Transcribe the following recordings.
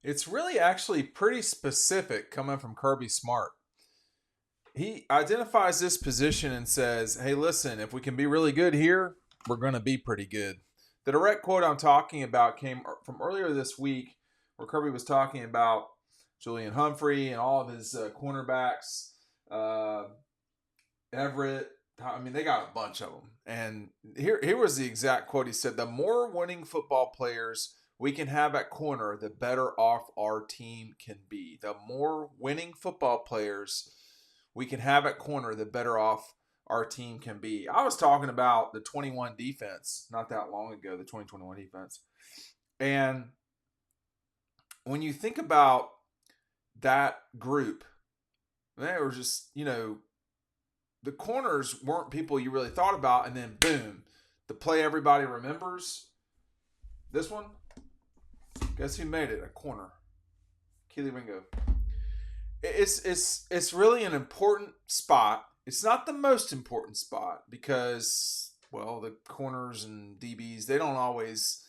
It's really actually pretty specific coming from Kirby Smart. He identifies this position and says, hey, listen, if we can be really good here, we're going to be pretty good. The direct quote I'm talking about came from earlier this week where Kirby was talking about Julian Humphrey and all of his cornerbacks, uh, Everett. I mean, they got a bunch of them. And here was the exact quote. He said, the more winning football players we can have at corner, the better off our team can be. The more winning football players we can have at corner, the better off our team can be. I was talking about the 21 defense not that long ago, the 2021 defense. And when you think about that group, they were just, the corners weren't people you really thought about, and then boom, the play everybody remembers. This one, guess who made it? A corner, Keely Ringo. It's really an important spot. It's not the most important spot because, well, the corners and DBs, they don't always,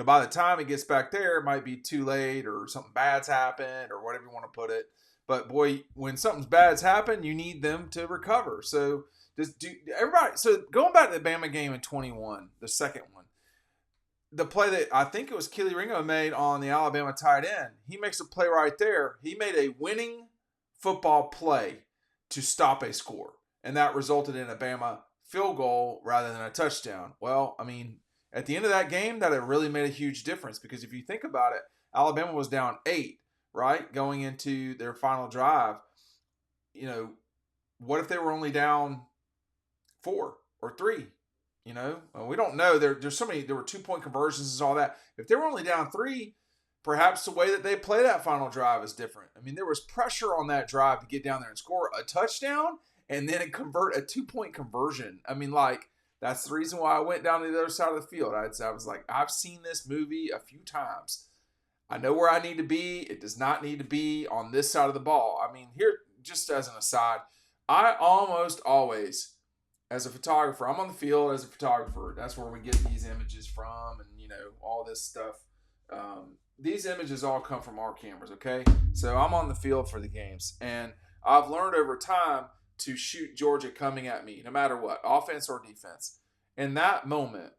by the time it gets back there, it might be too late or something bad's happened or whatever you want to put it. But boy, when something's bad's happened, you need them to recover. So just do everybody. So going back to the Bama game in 21, the second one, the play that I think it was Keely Ringo made on the Alabama tight end, he makes a play right there. He made a winning football play to stop a score, and that resulted in a Bama field goal rather than a touchdown. Well, I mean, at the end of that game, that had really made a huge difference because if you think about it, Alabama was down 8, right, going into their final drive. What if they were only down 4 or 3? We don't know. There's so many. There were 2-point conversions and all that. If they were only down 3, perhaps the way that they play that final drive is different. I mean, there was pressure on that drive to get down there and score a touchdown and then convert a 2-point conversion. I mean, that's the reason why I went down to the other side of the field. I was like, I've seen this movie a few times. I know where I need to be. It does not need to be on this side of the ball. I mean, here, just as an aside, I almost always, as a photographer, I'm on the field as a photographer. That's where we get these images from and, all this stuff. These images all come from our cameras, okay? So I'm on the field for the games. And I've learned over time to shoot Georgia coming at me, no matter what, offense or defense. In that moment,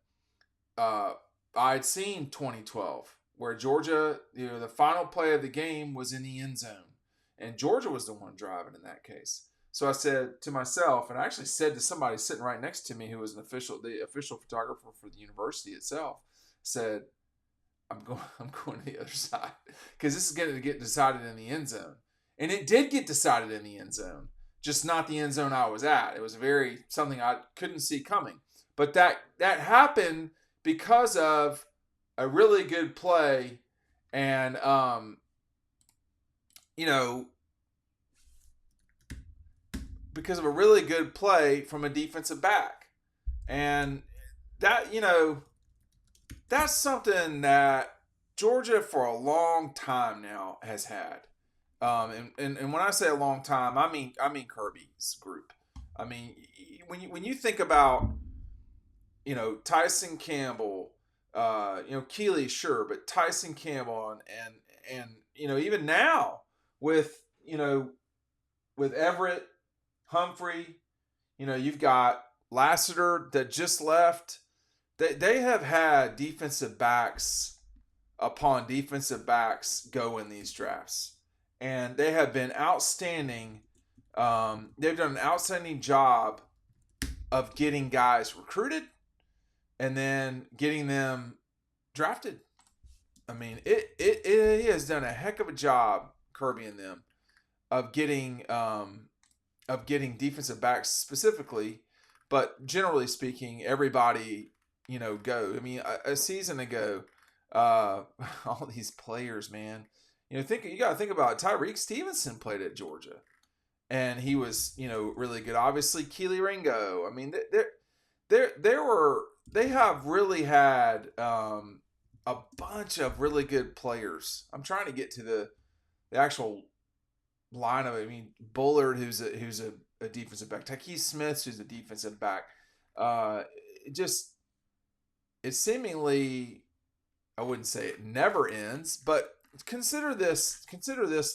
I'd seen 2012, where Georgia, the final play of the game was in the end zone. And Georgia was the one driving in that case. So I said to myself, and I actually said to somebody sitting right next to me who was the official photographer for the university itself, said, I'm going to the other side because this is going to get decided in the end zone. And it did get decided in the end zone, just not the end zone I was at. It was something I couldn't see coming. But that happened because of a really good play and, because of a really good play from a defensive back. And that, that's something that Georgia for a long time now has had. And when I say a long time, I mean Kirby's group. I mean, when you think about, Tyson Campbell, Keeley, sure, but Tyson Campbell and even now with, with Everett, Humphrey, you've got Lassiter that just left. They have had defensive backs upon defensive backs go in these drafts. And they have been outstanding. They've done an outstanding job of getting guys recruited and then getting them drafted. I mean, it has done a heck of a job, Kirby and them, of getting defensive backs specifically, but generally speaking, everybody, go. I mean, a season ago, all these players, man, you got to think about it. Tyreek Stevenson played at Georgia, and he was, really good. Obviously, Keely Ringo. I mean, they have really had a bunch of really good players. I'm trying to get to the actual line of it. I mean, Bullard, who's a defensive back, Tyke Smith, who's a defensive back. It seemingly, I wouldn't say it never ends, but consider this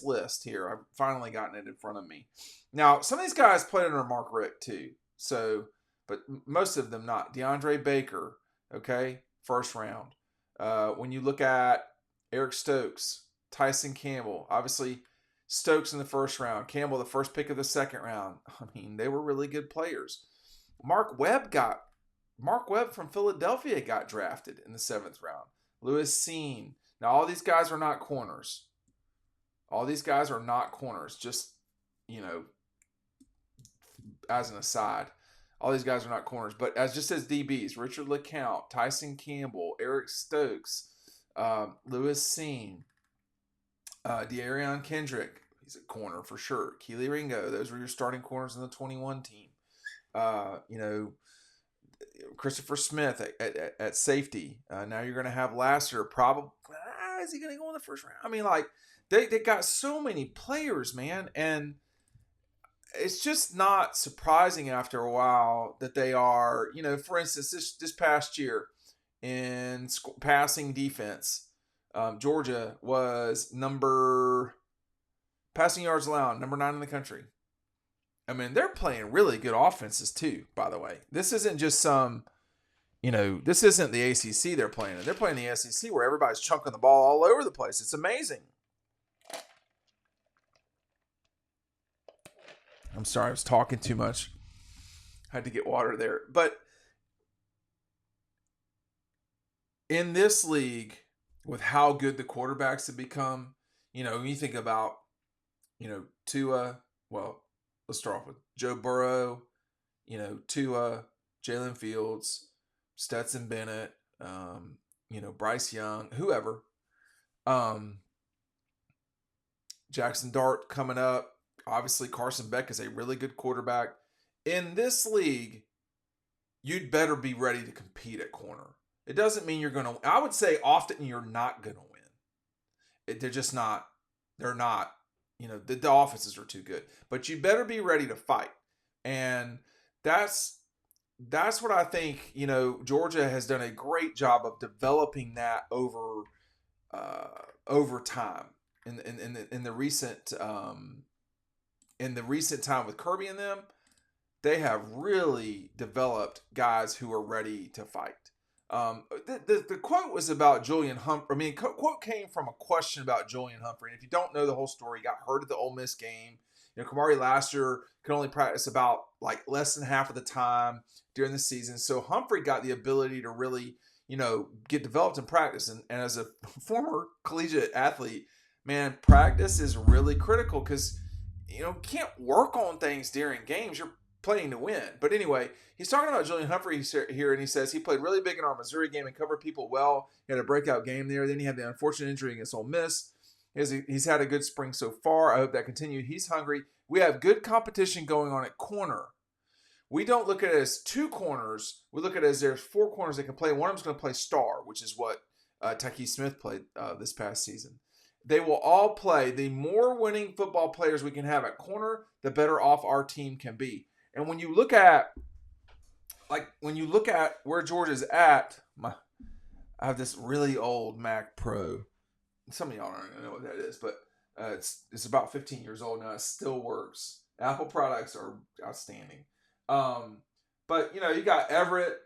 list here. I've finally gotten it in front of me. Now, some of these guys played under Mark Richt too. So, but most of them not. DeAndre Baker, okay, first round. When you look at Eric Stokes, Tyson Campbell, obviously Stokes in the first round, Campbell the first pick of the second round. I mean, they were really good players. Mark Webb from Philadelphia got drafted in the 7th round. Lewis Seen. Now, all these guys are not corners. Just, as an aside, all these guys are not corners. But as DBs, Richard LeCount, Tyson Campbell, Eric Stokes, Lewis Seen, De'Arion Kendrick. He's a corner for sure. Keely Ringo. Those were your starting corners in the 21 team. Christopher Smith at safety. Now you're going to have Lasser. Probably is he going to go in the first round? I mean, like they got so many players, man, and it's just not surprising after a while that they are. For instance, this past year in passing defense, Georgia was passing yards allowed, number 9 in the country. I mean, they're playing really good offenses too, by the way. This isn't just this isn't the ACC they're playing in. They're playing the SEC where everybody's chunking the ball all over the place. It's amazing. I'm sorry, I was talking too much. I had to get water there. But in this league, with how good the quarterbacks have become, when you think about, Tua, well, let's start off with Joe Burrow, Tua, Jalen Fields, Stetson Bennett, Bryce Young, whoever. Jackson Dart coming up. Obviously, Carson Beck is a really good quarterback. In this league, you'd better be ready to compete at corner. It doesn't mean you're going to... I would say often you're not going to win. They're just not... They're not... the offenses are too good. But you better be ready to fight. And that's what I think, Georgia has done a great job of developing that over time. In the recent time with Kirby and them, they have really developed guys who are ready to fight. The quote was about Julian Humphrey. I mean, quote came from a question about Julian Humphrey. And if you don't know the whole story, he got hurt at the Ole Miss game. Kamari Lassiter could only practice about less than half of the time during the season. So Humphrey got the ability to really, get developed in practice. And as a former collegiate athlete, man, practice is really critical because, you can't work on things during games. You're playing to win. But anyway, he's talking about Julian Humphrey here, and he says he played really big in our Missouri game and covered people well. He had a breakout game there. Then he had the unfortunate injury against Ole Miss. He's had a good spring so far. I hope that continued. He's hungry. We have good competition going on at corner. We don't look at it as 2 corners. We look at it as there's 4 corners that can play. One of them's going to play star, which is what Tyke Smith played this past season. They will all play. The more winning football players we can have at corner, the better off our team can be. And when you look at where Georgia's at, I have this really old Mac Pro. Some of y'all don't know what that is, but it's about 15 years old now. It still works. Apple products are outstanding. But you got Everett,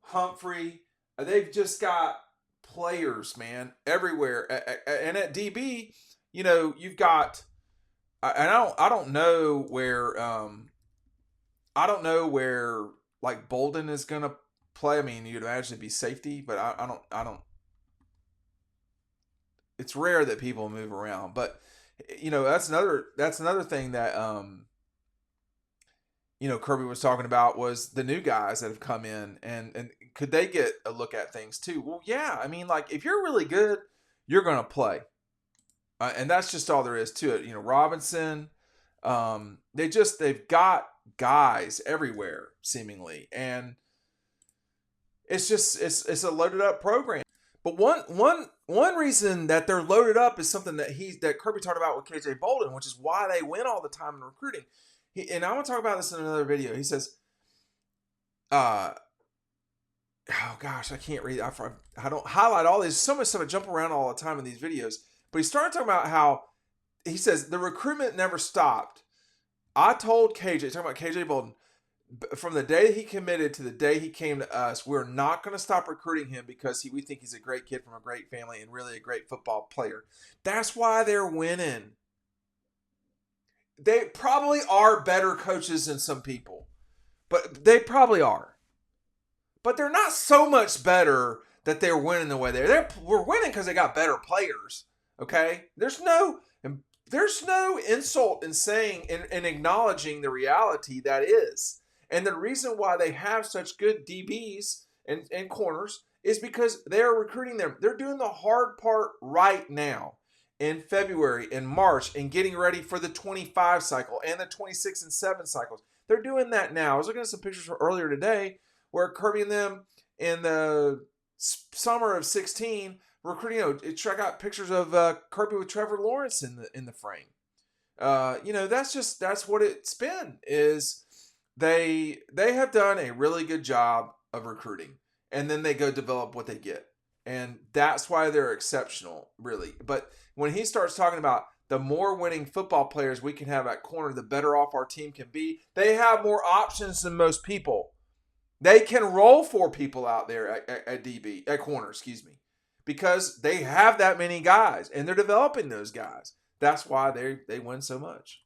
Humphrey. They've just got players, man, everywhere. And at DB, you've got. And I don't know where Bolden is gonna play. I mean, you'd imagine it'd be safety, but I don't. It's rare that people move around, but that's another thing that Kirby was talking about was the new guys that have come in and could they get a look at things too? Well, yeah. I mean, if you're really good, you're gonna play, and that's just all there is to it. Robinson, they've got guys everywhere seemingly, and it's a loaded up program. But one reason that they're loaded up is something that Kirby talked about with KJ Bolden, which is why they win all the time in recruiting. And I want to talk about this in another video. He says, oh gosh, I can't read. I don't highlight all these. So much stuff I jump around all the time in these videos. But he started talking about how he says the recruitment never stopped. I told KJ, talking about KJ Bolden, from the day he committed to the day he came to us, we're not going to stop recruiting him because we think he's a great kid from a great family and really a great football player. That's why they're winning. They probably are better coaches than some people, but they probably are. But they're not so much better that they're winning the way we're winning because they got better players. Okay, there's no insult in saying and acknowledging the reality that is. And the reason why they have such good DBs and corners is because they are recruiting them. They're doing the hard part right now in February and March and getting ready for the 25 cycle and the 26 and 7 cycles. They're doing that now. I was looking at some pictures from earlier today where Kirby and them in the summer of 16 recruiting. I got pictures of Kirby with Trevor Lawrence in the frame. That's what it's been. Is they have done a really good job of recruiting, and then they go develop what they get, and that's why they're exceptional, really. But when he starts talking about the more winning football players we can have at corner, the better off our team can be. They have more options than most people. They can roll 4 people out there at corner, because they have that many guys, and they're developing those guys. That's why they win so much.